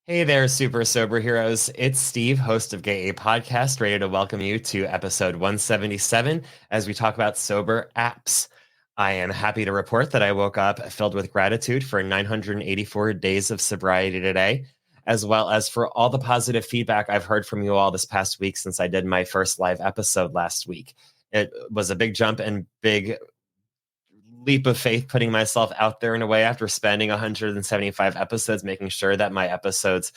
Hey there, super sober heroes. It's Steve, host of Gay A Podcast, ready to welcome you to episode 177 as we talk about sober apps. I am happy to report that I woke up filled with gratitude for 984 days of sobriety today, as well as for all the positive feedback I've heard from you all this past week since I did my first live episode last week. It was a big jump and big leap of faith putting myself out there in a way after spending 175 episodes, making sure that my episodes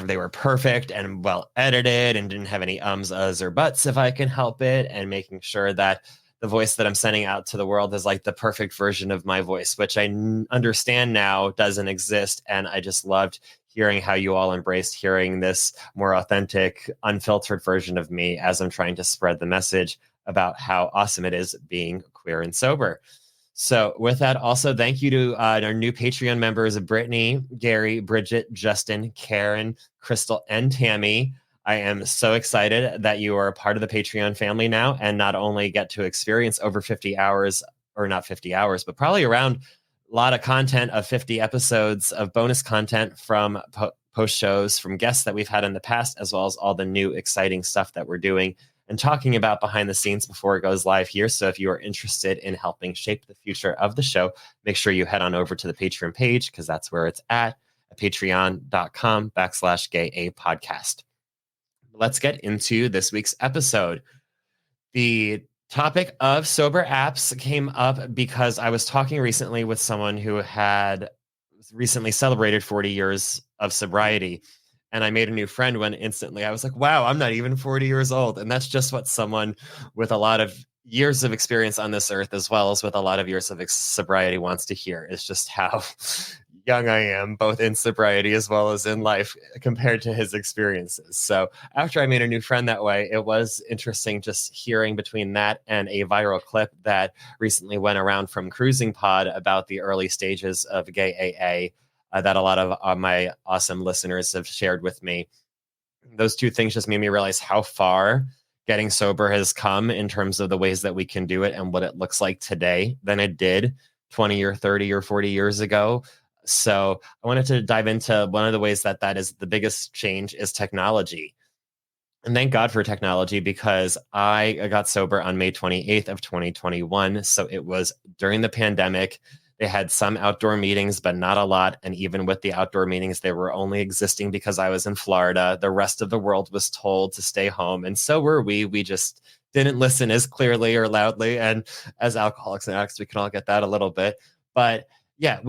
they were perfect and well edited and didn't have any ums, uhs, or buts if I can help it, and making sure that the voice that I'm sending out to the world is like the perfect version of my voice, which I understand now doesn't exist. And I just loved hearing how you all embraced hearing this more authentic, unfiltered version of me as I'm trying to spread the message about how awesome it is being queer and sober. So with that, also thank you to our new Patreon members, Brittany, Gary, Bridget, Justin, Karen, Crystal, and Tammy. I am so excited that you are a part of the Patreon family now and not only get to experience over 50 hours, or not 50 hours, but probably around a lot of content of 50 episodes of bonus content from post shows, from guests that we've had in the past, as well as all the new exciting stuff that we're doing and talking about behind the scenes before it goes live here. So if you are interested in helping shape the future of the show, make sure you head on over to the Patreon page because that's where it's at patreon.com/gayapodcast. Let's get into this week's episode. The topic of sober apps came up because I was talking recently with someone who had recently celebrated 40 years of sobriety. And I made a new friend when instantly I was like, wow, I'm not even 40 years old. And that's just what someone with a lot of years of experience on this earth, as well as with a lot of years of sobriety, wants to hear. It's just how young I am, both in sobriety as well as in life, compared to his experiences. So after I made a new friend that way, it was interesting just hearing between that and a viral clip that recently went around from Cruising Pod about the early stages of gay AA. That a lot of my awesome listeners have shared with me. Those two things just made me realize how far getting sober has come in terms of the ways that we can do it and what it looks like today than it did 20 or 30 or 40 years ago. So I wanted to dive into one of the ways that is the biggest change is technology. And thank God for technology, because I got sober on May 28th of 2021. So it was during the pandemic. They had some outdoor meetings, but not a lot. And even with the outdoor meetings, they were only existing because I was in Florida. The rest of the world was told to stay home. And so were we. We just didn't listen as clearly or loudly. And as alcoholics and addicts, we can all get that a little bit. But yeah,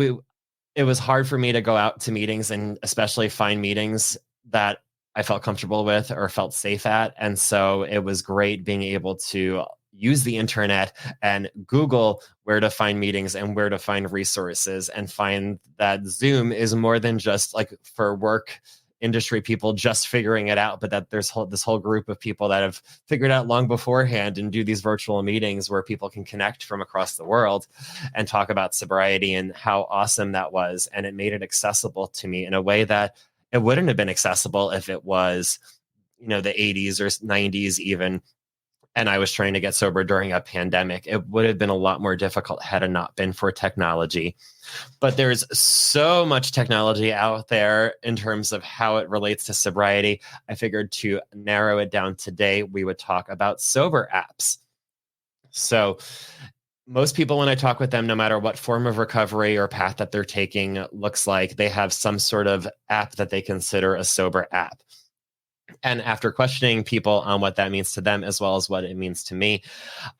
it was hard for me to go out to meetings and especially find meetings that I felt comfortable with or felt safe at. And so it was great being able to use the internet and Google where to find meetings and where to find resources, and find that Zoom is more than just like for work industry people just figuring it out, but that there's this whole group of people that have figured out long beforehand and do these virtual meetings where people can connect from across the world and talk about sobriety and how awesome that was. And it made it accessible to me in a way that it wouldn't have been accessible if it was, the 80s or 90s even, and I was trying to get sober during a pandemic. It would have been a lot more difficult had it not been for technology. But there's so much technology out there in terms of how it relates to sobriety. I figured to narrow it down today, we would talk about sober apps. So most people, when I talk with them, no matter what form of recovery or path that they're taking looks like, they have some sort of app that they consider a sober app. And after questioning people on what that means to them, as well as what it means to me,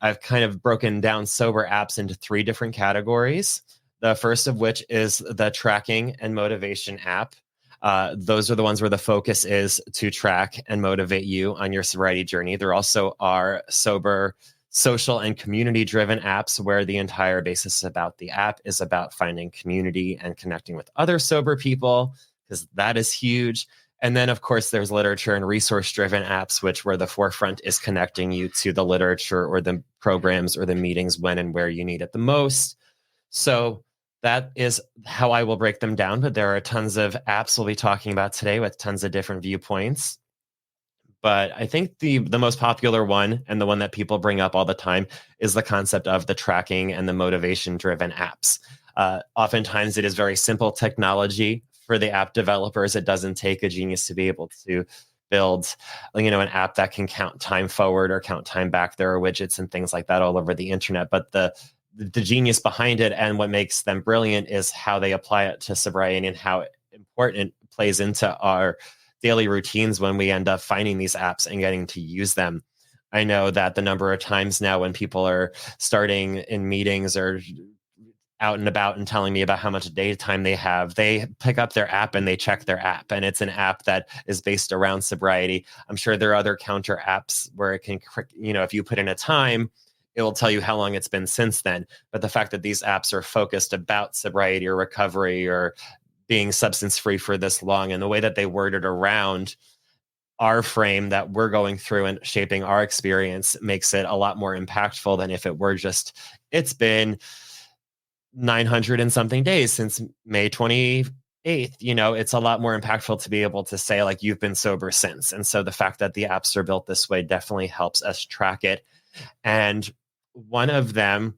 I've kind of broken down sober apps into 3 different categories. The first of which is the tracking and motivation app. Those are the ones where the focus is to track and motivate you on your sobriety journey. There also are sober, social, and community-driven apps where the entire basis about the app is about finding community and connecting with other sober people, because that is huge. And then, of course, there's literature and resource-driven apps, which where the forefront is connecting you to the literature or the programs or the meetings when and where you need it the most. So that is how I will break them down. But there are tons of apps we'll be talking about today with tons of different viewpoints. But I think the most popular one, and the one that people bring up all the time, is the concept of the tracking and the motivation-driven apps. Oftentimes, it is very simple technology for the app developers. It doesn't take a genius to be able to build, an app that can count time forward or count time back. There are widgets and things like that all over the internet, but the genius behind it and what makes them brilliant is how they apply it to sobriety and how important it plays into our daily routines when we end up finding these apps and getting to use them. I know that the number of times now when people are starting in meetings or out and about and telling me about how much daytime they have, they pick up their app and they check their app, and it's an app that is based around sobriety. I'm sure there are other counter apps where it can, if you put in a time, it will tell you how long it's been since then. But the fact that these apps are focused about sobriety or recovery or being substance free for this long, and the way that they word it around our frame that we're going through and shaping our experience makes it a lot more impactful than if it were just, it's been 900 and something days since May 28th. It's a lot more impactful to be able to say, like, you've been sober since. And so the fact that the apps are built this way definitely helps us track it. And one of them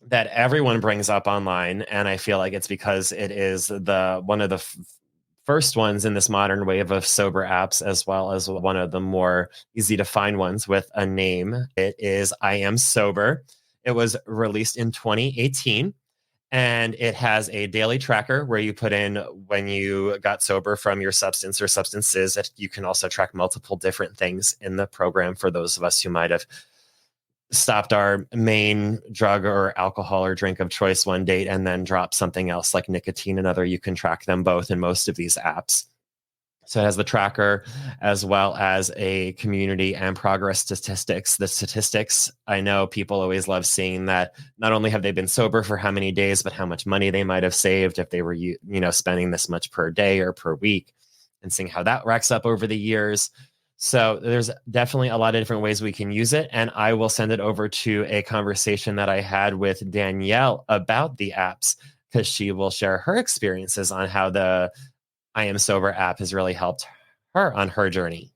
that everyone brings up online, and I feel like it's because it is one of the first ones in this modern wave of sober apps, as well as one of the more easy to find ones with a name. It is I Am Sober. It was released in 2018. And it has a daily tracker where you put in when you got sober from your substance or substances. You can also track multiple different things in the program for those of us who might have stopped our main drug or alcohol or drink of choice one date and then dropped something else like nicotine. Another, you can track them both in most of these apps. So it has the tracker as well as a community and progress statistics. The statistics, I know people always love seeing that not only have they been sober for how many days, but how much money they might have saved if they were, spending this much per day or per week, and seeing how that racks up over the years. So there's definitely a lot of different ways we can use it. And I will send it over to a conversation that I had with Danielle about the apps, because she will share her experiences on how the I Am Sober app has really helped her on her journey.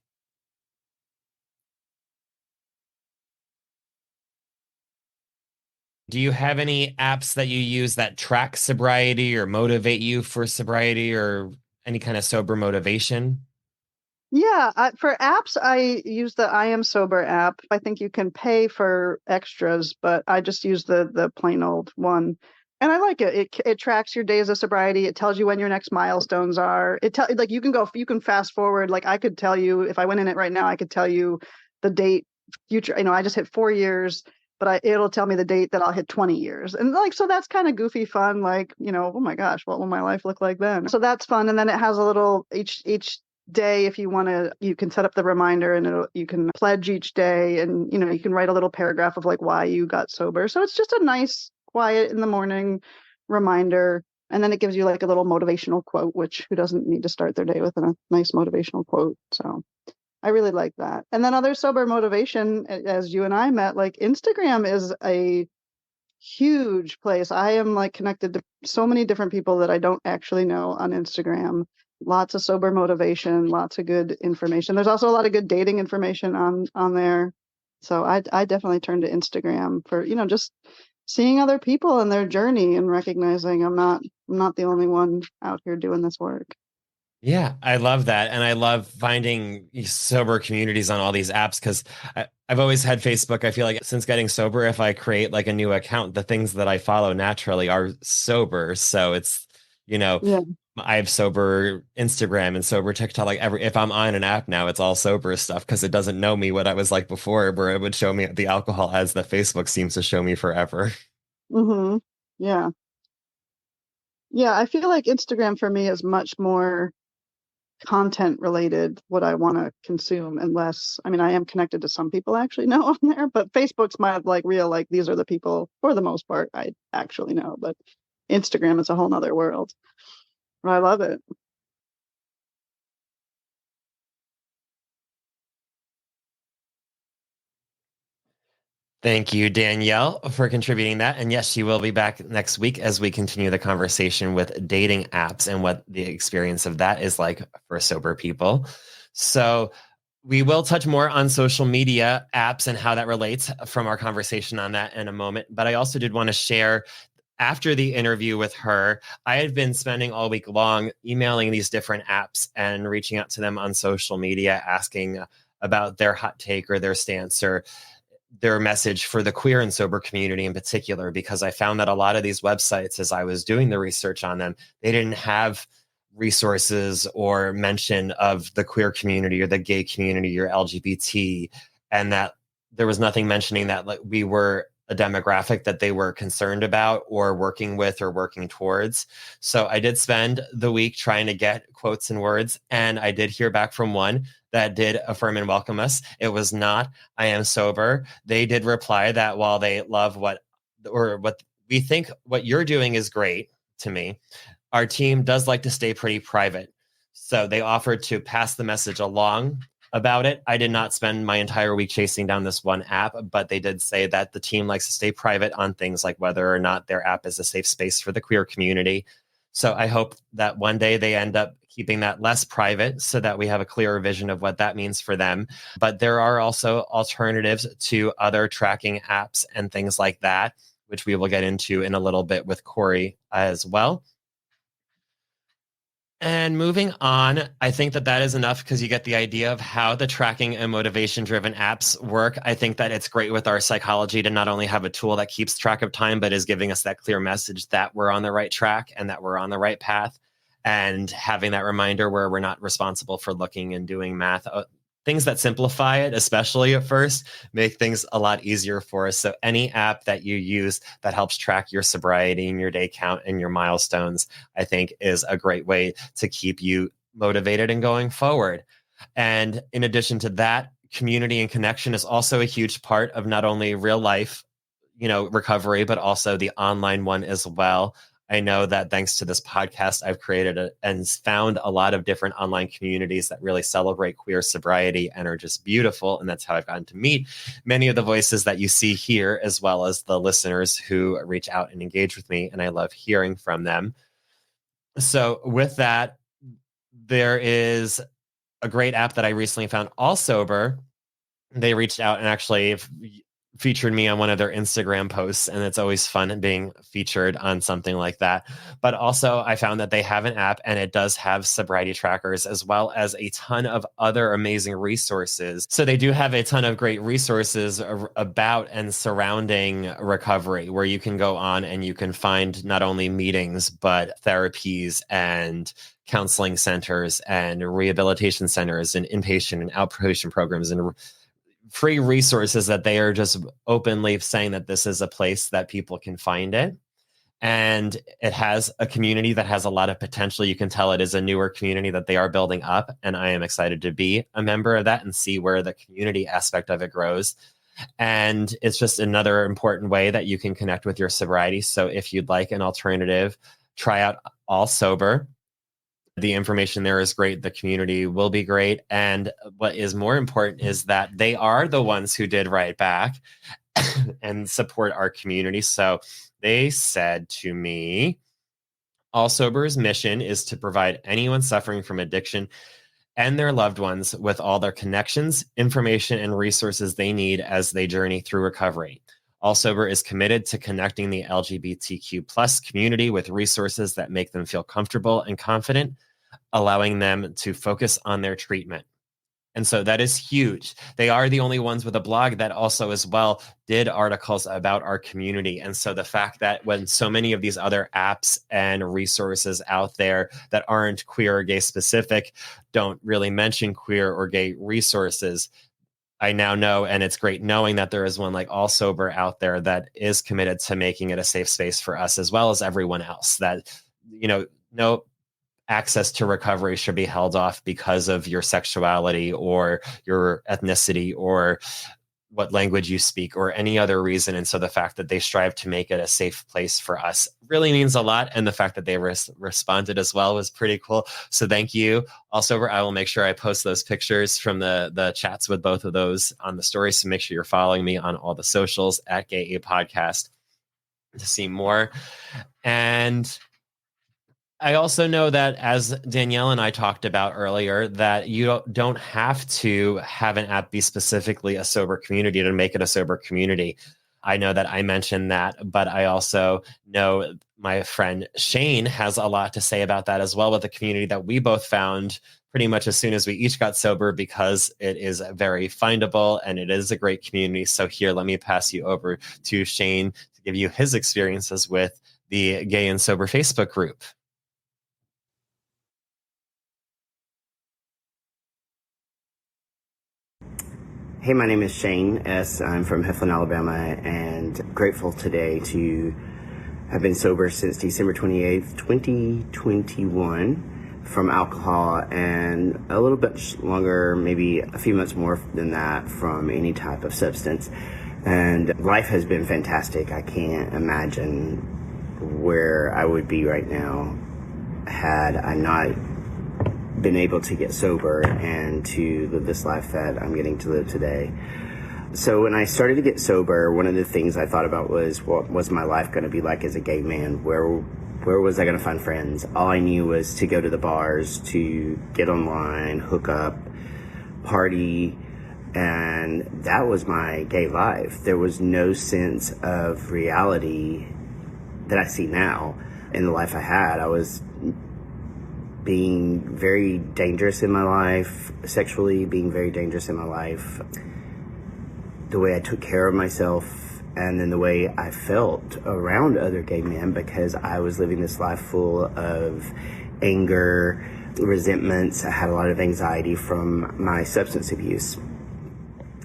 Do you have any apps that you use that track sobriety or motivate you for sobriety or any kind of sober motivation? Yeah, for apps, I use the I Am Sober app. I think you can pay for extras, but I just use the plain old one. And I like it. It tracks your days of sobriety. It tells you when your next milestones are. You can fast forward. Like, I could tell you, if I went in it right now, I could tell you the date future. I just hit 4 years, but it'll tell me the date that I'll hit 20 years. And so that's kind of goofy fun. Like, oh my gosh, what will my life look like then? So that's fun. And then it has a little each day, if you want to, you can set up the reminder, and you can pledge each day, and you can write a little paragraph of like why you got sober. So it's just a nice, quiet in the morning reminder. And then it gives you like a little motivational quote, which who doesn't need to start their day with a nice motivational quote? So I really like that. And then other sober motivation, as you and I met, like Instagram is a huge place. I am like connected to so many different people that I don't actually know on Instagram. Lots of sober motivation, lots of good information. There's also a lot of good dating information on there. So I definitely turn to Instagram for, just seeing other people and their journey and recognizing I'm not the only one out here doing this work. Yeah, I love that. And I love finding sober communities on all these apps, because I've always had Facebook. I feel like since getting sober, if I create like a new account, the things that I follow naturally are sober. So it's, Yeah. I have sober Instagram and sober TikTok. Like if I'm on an app now, it's all sober stuff, because it doesn't know me what I was like before, where it would show me the alcohol as the Facebook seems to show me forever. Mm-hmm. Yeah. Yeah. I feel like Instagram for me is much more content related, what I want to consume, unless, I am connected to some people I actually know on there, but Facebook's my like real, like, these are the people for the most part I actually know, but Instagram is a whole nother world. I love it. Thank you, Danielle, for contributing that. And yes, she will be back next week as we continue the conversation with dating apps and what the experience of that is like for sober people. So we will touch more on social media apps and how that relates from our conversation on that in a moment. But I also did want to share after the interview with her, I had been spending all week long emailing these different apps and reaching out to them on social media, asking about their hot take or their stance or their message for the queer and sober community in particular, because I found that a lot of these websites, as I was doing the research on them, they didn't have resources or mention of the queer community or the gay community or LGBT, and that there was nothing mentioning that like we were a demographic that they were concerned about or working with or working towards. So I did spend the week trying to get quotes and words, and I did hear back from one that did affirm and welcome us. It was not I am sober. They did reply that while they love what we think what you're doing is great to me, our team does like to stay pretty private. So they offered to pass the message along about it. I did not spend my entire week chasing down this one app, but they did say that the team likes to stay private on things like whether or not their app is a safe space for the queer community. So I hope that one day they end up keeping that less private so that we have a clearer vision of what that means for them. But there are also alternatives to other tracking apps and things like that, which we will get into in a little bit with Corey as well. And moving on, I think that that is enough because you get the idea of how the tracking and motivation-driven apps work. I think that it's great with our psychology to not only have a tool that keeps track of time, but is giving us that clear message that we're on the right track and that we're on the right path. And having that reminder where we're not responsible for looking and doing math. Things that simplify it, especially at first, make things a lot easier for us. So any app that you use that helps track your sobriety and your day count and your milestones, I think is a great way to keep you motivated and going forward. And in addition to that, community and connection is also a huge part of not only real life, recovery, but also the online one as well. I know that thanks to this podcast, I've created and found a lot of different online communities that really celebrate queer sobriety and are just beautiful. And that's how I've gotten to meet many of the voices that you see here, as well as the listeners who reach out and engage with me. And I love hearing from them. So with that, there is a great app that I recently found, All Sober. They reached out and actually featured me on one of their Instagram posts, and it's always fun being featured on something like that. But also I found that they have an app and it does have sobriety trackers as well as a ton of other amazing resources. So they do have a ton of great resources about and surrounding recovery, where you can go on and you can find not only meetings, but therapies and counseling centers and rehabilitation centers and inpatient and outpatient programs and free resources that they are just openly saying that this is a place that people can find it. And it has a community that has a lot of potential. You can tell it is a newer community that they are building up. And I am excited to be a member of that and see where the community aspect of it grows. And it's just another important way that you can connect with your sobriety. So if you'd like an alternative, try out All Sober. The information there is great. The community will be great. And what is more important is that they are the ones who did write back and support our community. So they said to me, All Sober's mission is to provide anyone suffering from addiction and their loved ones with all their connections, information, and resources they need as they journey through recovery. All Sober is committed to connecting the LGBTQ plus community with resources that make them feel comfortable and confident, allowing them to focus on their treatment. And so that is huge. They are the only ones with a blog that also as well did articles about our community. And so the fact that when so many of these other apps and resources out there that aren't queer or gay specific don't really mention queer or gay resources, I now know, and it's great knowing that there is one like All Sober out there that is committed to making it a safe space for us as well as everyone else, that, no access to recovery should be held off because of your sexuality or your ethnicity or what language you speak or any other reason. And so the fact that they strive to make it a safe place for us really means a lot. And the fact that they responded as well was pretty cool. So thank you. Also, I will make sure I post those pictures from the chats with both of those on the story. So make sure you're following me on all the socials at Gay A Podcast to see more. And I also know that, as Danielle and I talked about earlier, that you don't have to have an app be specifically a sober community to make it a sober community. I know that I mentioned that, but I also know my friend Shane has a lot to say about that as well, with the community that we both found pretty much as soon as we each got sober, because it is very findable and it is a great community. So here, let me pass you over to Shane to give you his experiences with the Gay and Sober Facebook group. Hey, my name is Shane S. I'm from Heflin, Alabama, and grateful today to have been sober since December 28th, 2021 from alcohol, and a little bit longer, maybe a few months more than that, from any type of substance. And life has been fantastic. I can't imagine where I would be right now had I not been able to get sober and to live this life that I'm getting to live today. So when I started to get sober, one of the things I thought about was, what was my life going to be like as a gay man? Where was I going to find friends? All I knew was to go to the bars, to get online, hook up, party, and that was my gay life. There was no sense of reality that I see now in the life I had. I was being very dangerous in my life, sexually being very dangerous in my life, the way I took care of myself, and then the way I felt around other gay men, because I was living this life full of anger, resentments. I had a lot of anxiety from my substance abuse.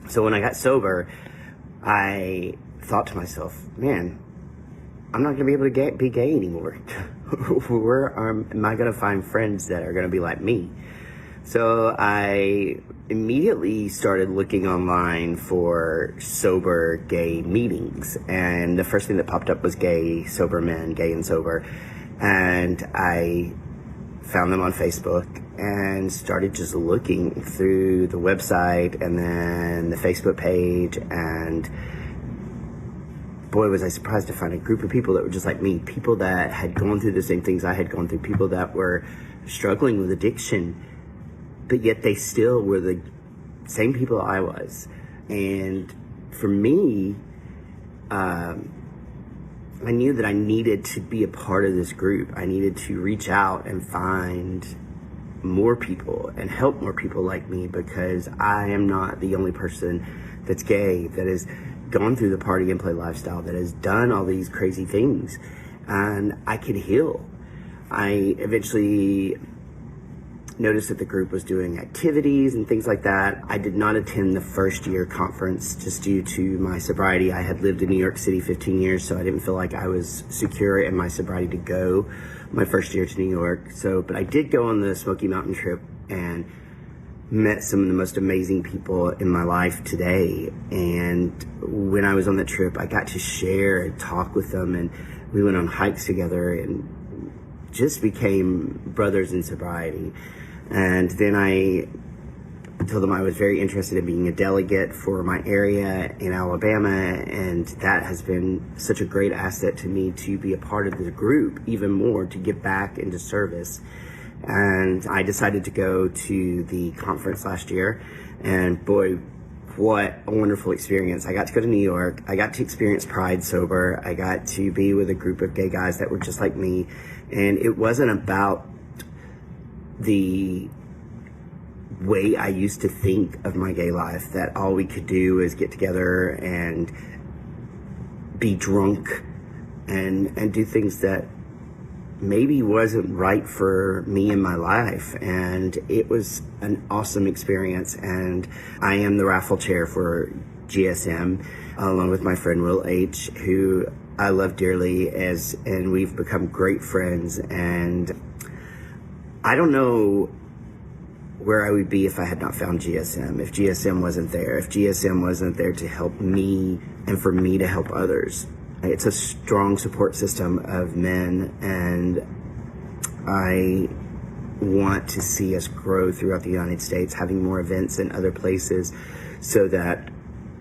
So when I got sober, I thought to myself, man, I'm not going to be able to be gay anymore. Where am I going to find friends that are going to be like me? So I immediately started looking online for sober gay meetings. And the first thing that popped up was Gay Sober Men, Gay and Sober. And I found them on Facebook and started just looking through the website and then the Facebook page, and boy, was I surprised to find a group of people that were just like me, people that had gone through the same things I had gone through, people that were struggling with addiction, but yet they still were the same people I was. And for me, I knew that I needed to be a part of this group. I needed to reach out and find more people and help more people like me, because I am not the only person that's gay, that has gone through the party and play lifestyle, that has done all these crazy things, and I could heal. I eventually noticed that the group was doing activities and things like that. I did not attend the first year conference just due to my sobriety. I had lived in New York City 15 years, so I didn't feel like I was secure in my sobriety to go my first year to New York. But I did go on the Smoky Mountain trip and met some of the most amazing people in my life today. And when I was on that trip, I got to share and talk with them, and we went on hikes together and just became brothers in sobriety. And then I told them I was very interested in being a delegate for my area in Alabama, and that has been such a great asset to me to be a part of the group even more, to give back into service. And I decided to go to the conference last year, and boy, what a wonderful experience. I got to go to New York. I got to experience Pride sober. I got to be with a group of gay guys that were just like me. And it wasn't about the way I used to think of my gay life, that all we could do is get together and be drunk and do things that maybe wasn't right for me in my life. And it was an awesome experience. And I am the raffle chair for GSM, along with my friend Will H., who I love dearly, and we've become great friends. And I don't know where I would be if I had not found GSM, if GSM wasn't there, if GSM wasn't there to help me and for me to help others. It's a strong support system of men, and I want to see us grow throughout the United States, having more events in other places, so that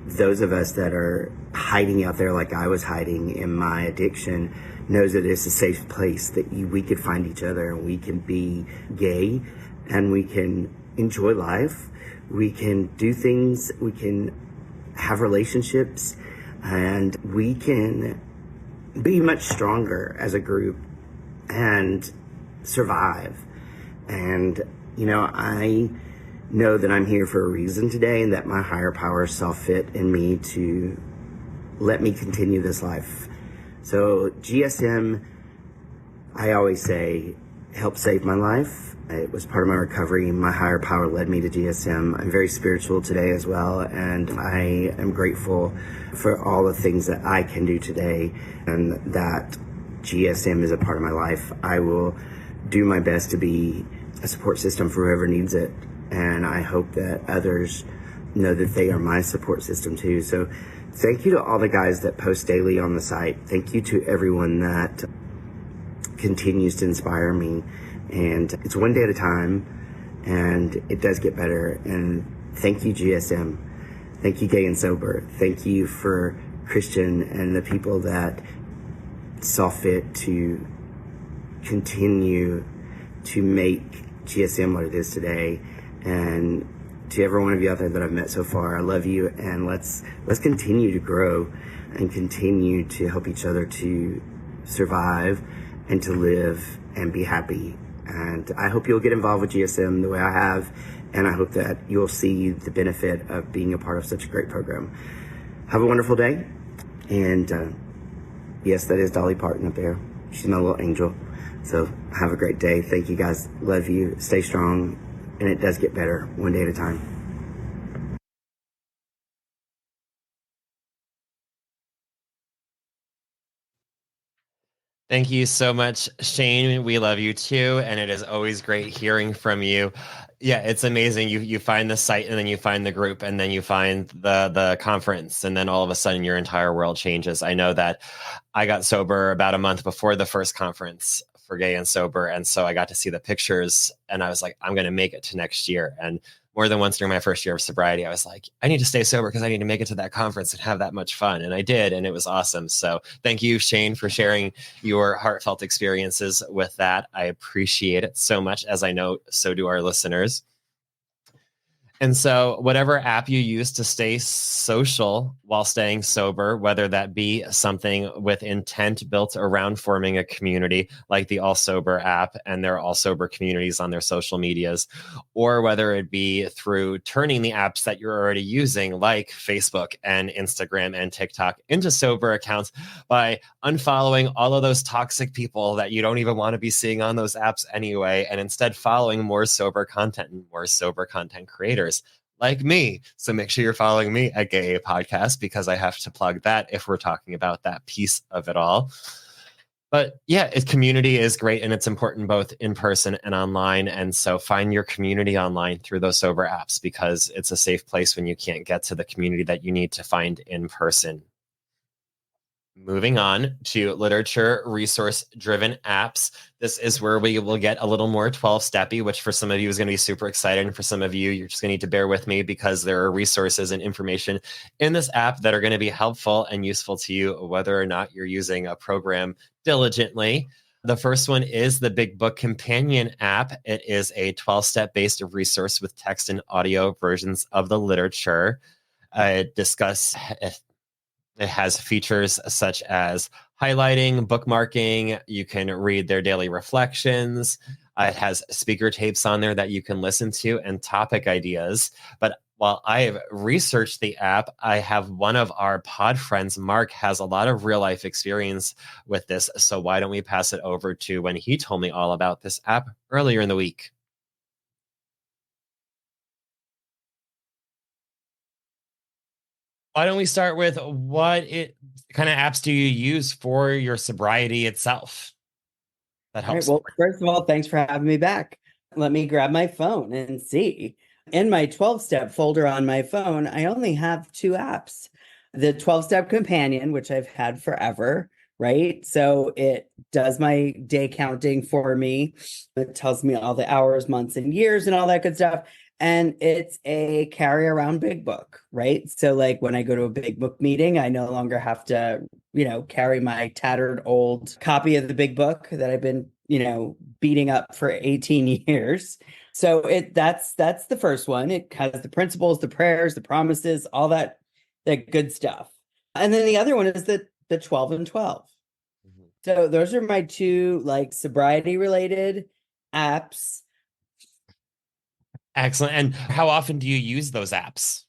those of us that are hiding out there like I was hiding in my addiction knows that it's a safe place, that we could find each other and we can be gay and we can enjoy life. We can do things, we can have relationships, and we can be much stronger as a group and survive. And, I know that I'm here for a reason today, and that my higher power saw fit in me to let me continue this life. So GSM, I always say, helped save my life. It was part of my recovery. My higher power led me to GSM. I'm very spiritual today as well, and I am grateful for all the things that I can do today, and that GSM is a part of my life. I will do my best to be a support system for whoever needs it, and I hope that others know that they are my support system too. So thank you to all the guys that post daily on the site. Thank you to everyone that continues to inspire me. And it's one day at a time, and it does get better. And thank you, GSM. Thank you, Gay and Sober. Thank you for Christian and the people that saw fit to continue to make GSM what it is today. And to every one of you out there that I've met so far, I love you, and let's continue to grow and continue to help each other to survive and to live and be happy. And I hope you'll get involved with GSM the way I have, and I hope that you'll see the benefit of being a part of such a great program. Have a wonderful day, and yes, that is Dolly Parton up there. She's my little angel. So have a great day. Thank you guys. Love you. Stay strong, and it does get better one day at a time. Thank you so much, Shane. We love you too, and it is always great hearing from you. Yeah, it's amazing. You find the site, and then you find the group, and then you find the conference, and then all of a sudden your entire world changes. I know that I got sober about a month before the first conference for Gay and Sober, and so I got to see the pictures, and I was like, I'm going to make it to next year. And more than once during my first year of sobriety, I was like, I need to stay sober because I need to make it to that conference and have that much fun. And I did, and it was awesome. So thank you, Shane, for sharing your heartfelt experiences with that. I appreciate it so much, as I know so do our listeners. And so whatever app you use to stay social while staying sober, whether that be something with intent built around forming a community like the All Sober app, and there are All Sober communities on their social medias, or whether it be through turning the apps that you're already using like Facebook and Instagram and TikTok into sober accounts by unfollowing all of those toxic people that you don't even want to be seeing on those apps anyway, and instead following more sober content and more sober content creators like me. So make sure you're following me at Gay A Podcast, because I have to plug that if we're talking about that piece of it all. But yeah, community is great, and it's important both in person and online. And so find your community online through those sober apps, because it's a safe place when you can't get to the community that you need to find in person. Moving on to literature resource-driven apps. This is where we will get a little more 12-steppy, which for some of you is going to be super exciting. For some of you, you're just going to need to bear with me, because there are resources and information in this app that are going to be helpful and useful to you, whether or not you're using a program diligently. The first one is the Big Book Companion app. It is a 12-step based resource with text and audio versions of the literature. It has features such as highlighting, bookmarking. You can read their daily reflections. It has speaker tapes on there that you can listen to, and topic ideas. But while I have researched the app, I have one of our pod friends, Mark, has a lot of real life experience with this. So why don't we pass it over to when he told me all about this app earlier in the week? Why don't we start with what kind of apps do you use for your sobriety itself? That All right. helps. Well, first of all, thanks for having me back. Let me grab my phone and see. In my 12-step folder on my phone, I only have two apps. The 12-step companion, which I've had forever, right? So it does my day counting for me. It tells me all the hours, months, and years and all that good stuff. And it's a carry around big book, right? So like when I go to a big book meeting, I no longer have to, carry my tattered old copy of the big book that I've been, beating up for 18 years. So that's the first one. It has the principles, the prayers, the promises, all that good stuff. And then the other one is the 12 and 12. Mhm. So those are my two like sobriety related apps. Excellent. And how often do you use those apps?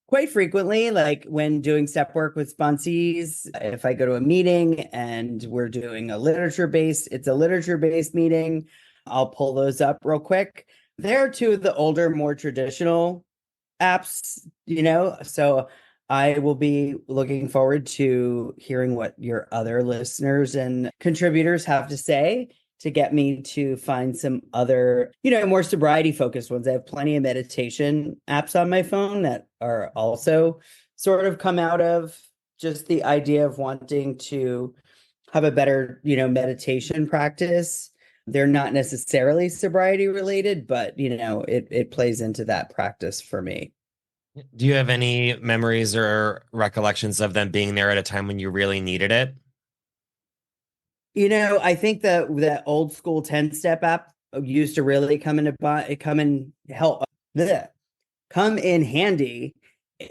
Quite frequently, like when doing step work with sponsees, if I go to a meeting and we're doing it's a literature-based meeting, I'll pull those up real quick. They're two of the older, more traditional apps, so I will be looking forward to hearing what your other listeners and contributors have to say to get me to find some other, more sobriety focused ones. I have plenty of meditation apps on my phone that are also sort of come out of just the idea of wanting to have a better, meditation practice. They're not necessarily sobriety related, but it plays into that practice for me. Do you have any memories or recollections of them being there at a time when you really needed it? I think that old school 10-step app used to really come in handy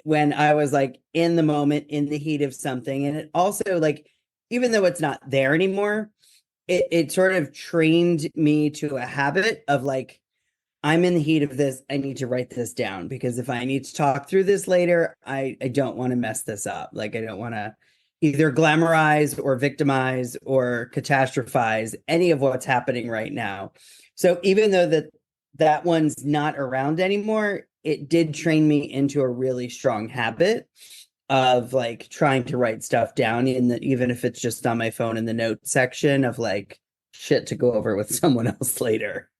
when I was like in the moment, in the heat of something. And it also, like, even though it's not there anymore, it sort of trained me to a habit of like, I'm in the heat of this. I need to write this down because if I need to talk through this later, I don't want to mess this up. Like, I don't want to either glamorize or victimize or catastrophize any of what's happening right now. So even though that one's not around anymore, it did train me into a really strong habit of like trying to write stuff down even if it's just on my phone in the notes section of like shit to go over with someone else later.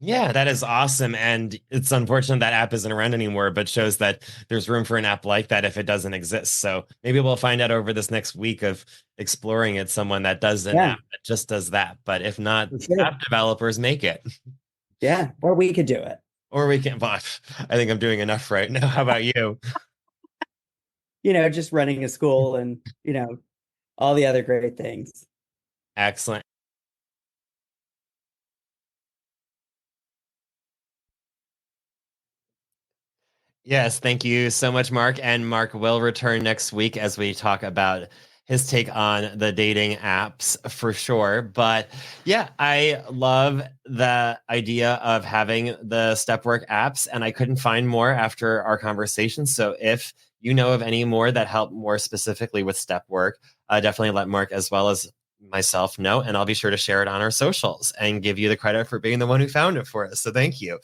Yeah, that is awesome. And it's unfortunate that app isn't around anymore, but shows that there's room for an app like that if it doesn't exist. So maybe we'll find out over this next week of exploring it, someone that does an app that just does that. But if not, app developers make it. Yeah, or we could do it. Or we can, but I think I'm doing enough right now. How about you? Just running a school and, all the other great things. Excellent. Yes, thank you so much, Mark. And Mark will return next week as we talk about his take on the dating apps for sure. But yeah, I love the idea of having the step work apps, and I couldn't find more after our conversation. So if you know of any more that help more specifically with step work, definitely let Mark as well as myself know, and I'll be sure to share it on our socials and give you the credit for being the one who found it for us. So thank you.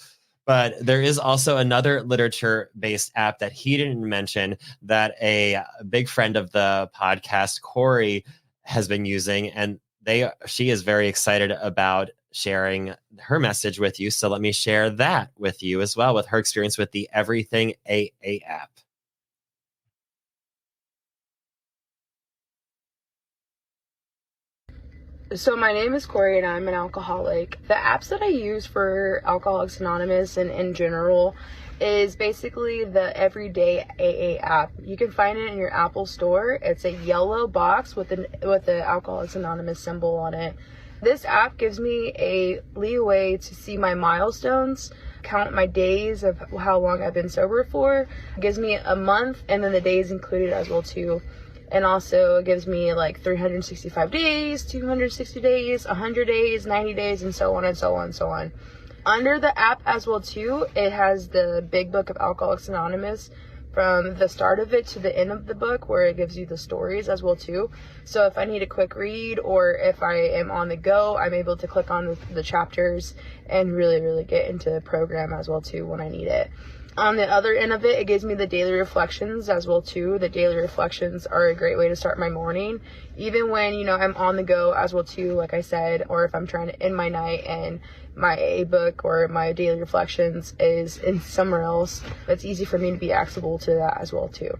But there is also another literature-based app that he didn't mention that a big friend of the podcast, Corey, has been using, and she is very excited about sharing her message with you. So let me share that with you as well, with her experience with the Everything AA app. So my name is Corey and I'm an alcoholic. The apps that I use for Alcoholics Anonymous and in general is basically the Everyday AA app. You can find it in your Apple store. It's a yellow box with the Alcoholics Anonymous symbol on it. This app gives me a leeway to see my milestones, count my days of how long I've been sober for. It gives me a month and then the days included as well too. And also it gives me like 365 days, 260 days, 100 days, 90 days, and so on and so on and so on. Under the app as well too, it has the big book of Alcoholics Anonymous from the start of it to the end of the book, where it gives you the stories as well too. So if I need a quick read or if I am on the go, I'm able to click on the chapters and really get into the program as well too when I need it. On the other end of it, it gives me the daily reflections as well too. The daily reflections are a great way to start my morning, even when, I'm on the go as well too, like I said, or if I'm trying to end my night and my AA book or my daily reflections is in somewhere else. It's easy for me to be accessible to that as well too.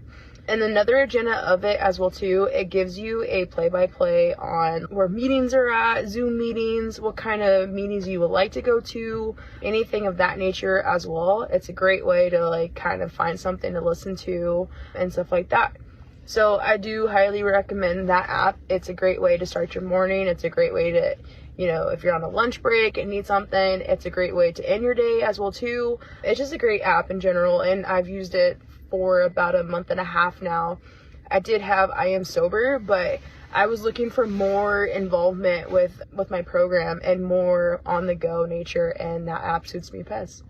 And another agenda of it as well too, it gives you a play-by-play on where meetings are at, Zoom meetings, what kind of meetings you would like to go to, anything of that nature as well. It's a great way to kind of find something to listen to and stuff like that. So I do highly recommend that app. It's a great way to start your morning. It's a great way to, if you're on a lunch break and need something, it's a great way to end your day as well too. It's just a great app in general, and I've used it for about a month and a half now. I did have I Am Sober, but I was looking for more involvement with my program and more on the go nature, and that app suits me best.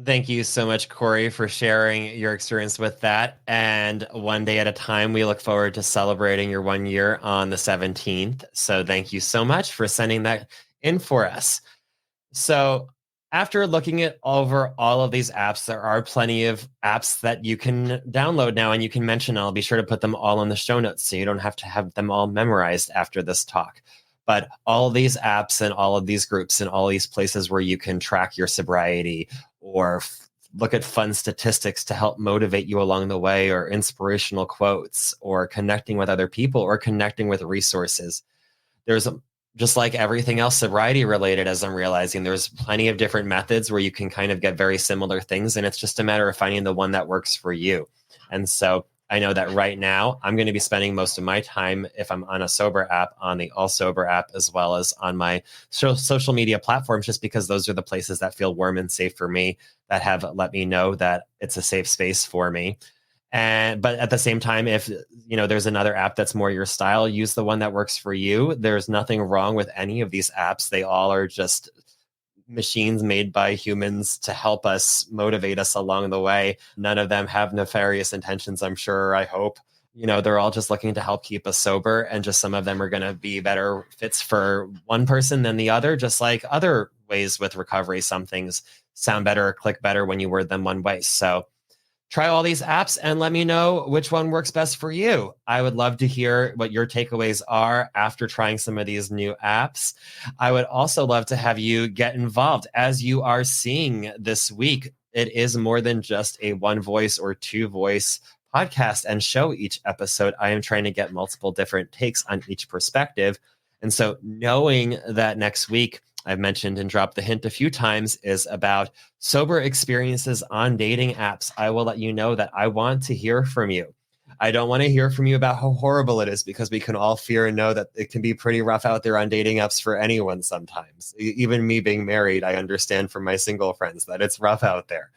Thank you so much, Corey, for sharing your experience with that. And one day at a time, we look forward to celebrating your 1 year on the 17th. So thank you so much for sending that in for us. So after looking at over all of these apps, there are plenty of apps that you can download now, and you can mention. I'll be sure to put them all in the show notes so you don't have to have them all memorized after this talk. But all of these apps and all of these groups and all these places where you can track your sobriety or look at fun statistics to help motivate you along the way, or inspirational quotes, or connecting with other people, or connecting with resources. There's just like everything else sobriety related, as I'm realizing, there's plenty of different methods where you can kind of get very similar things. And it's just a matter of finding the one that works for you. And so I know that right now I'm going to be spending most of my time, if I'm on a sober app, on the All Sober app, as well as on my social media platforms, just because those are the places that feel warm and safe for me, that have let me know that it's a safe space for me. But at the same time, if there's another app that's more your style, use the one that works for you. There's nothing wrong with any of these apps. They all are just machines made by humans to help us, motivate us along the way. None of them have nefarious intentions, I'm sure, I hope. They're all just looking to help keep us sober, and just some of them are going to be better fits for one person than the other, just like other ways with recovery. Some things sound better or click better when you word them one way. So try all these apps and let me know which one works best for you. I would love to hear what your takeaways are after trying some of these new apps. I would also love to have you get involved. As you are seeing this week, it is more than just a one voice or two voice podcast and show each episode. I am trying to get multiple different takes on each perspective. And so knowing that next week, I've mentioned and dropped the hint a few times, is about sober experiences on dating apps, I will let you know that I want to hear from you. I don't want to hear from you about how horrible it is, because we can all fear and know that it can be pretty rough out there on dating apps for anyone sometimes. Even me being married, I understand from my single friends that it's rough out there.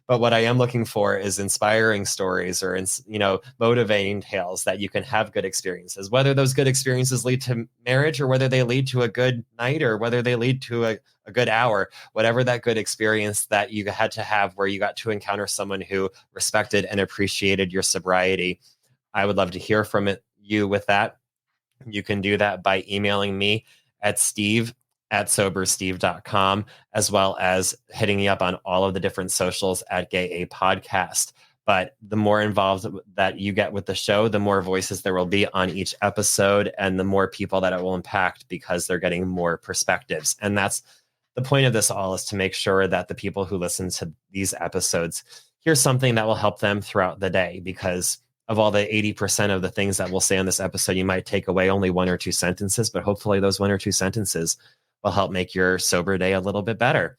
But what I am looking for is inspiring stories, or motivating tales that you can have good experiences, whether those good experiences lead to marriage, or whether they lead to a good night, or whether they lead to a good hour, whatever that good experience that you had to have, where you got to encounter someone who respected and appreciated your sobriety. I would love to hear from you with that. You can do that by emailing me at steve@sobersteve.com, as well as hitting me up on all of the different socials at Gay A Podcast. But the more involved that you get with the show, the more voices there will be on each episode, and the more people that it will impact, because they're getting more perspectives. And that's the point of this all, is to make sure that the people who listen to these episodes hear something that will help them throughout the day. Because of all the 80% of the things that we'll say on this episode, you might take away only one or two sentences, but hopefully those one or two sentences will help make your sober day a little bit better.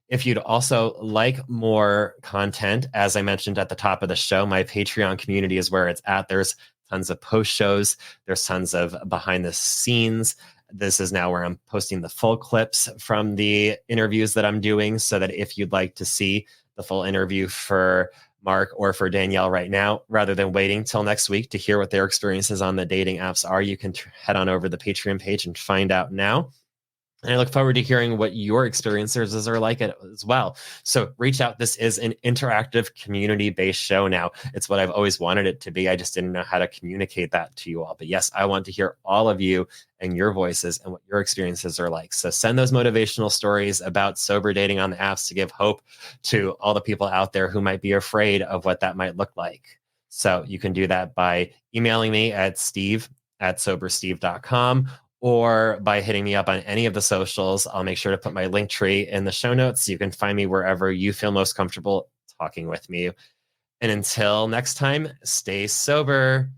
If you'd also like more content, as I mentioned at the top of the show, my Patreon community is where it's at. There's tons of post shows. There's tons of behind the scenes. This is now where I'm posting the full clips from the interviews that I'm doing, so that if you'd like to see the full interview for Mark or for Danielle right now, rather than waiting till next week to hear what their experiences on the dating apps are, you can head on over to the Patreon page and find out now. And I look forward to hearing what your experiences are like as well. So reach out. This is an interactive, community-based show now. It's what I've always wanted it to be. I just didn't know how to communicate that to you all. But yes, I want to hear all of you and your voices and what your experiences are like. So send those motivational stories about sober dating on the apps to give hope to all the people out there who might be afraid of what that might look like. So you can do that by emailing me at steve@sobersteve.com, or by hitting me up on any of the socials. I'll make sure to put my link tree in the show notes, so you can find me wherever you feel most comfortable talking with me. And until next time, stay sober.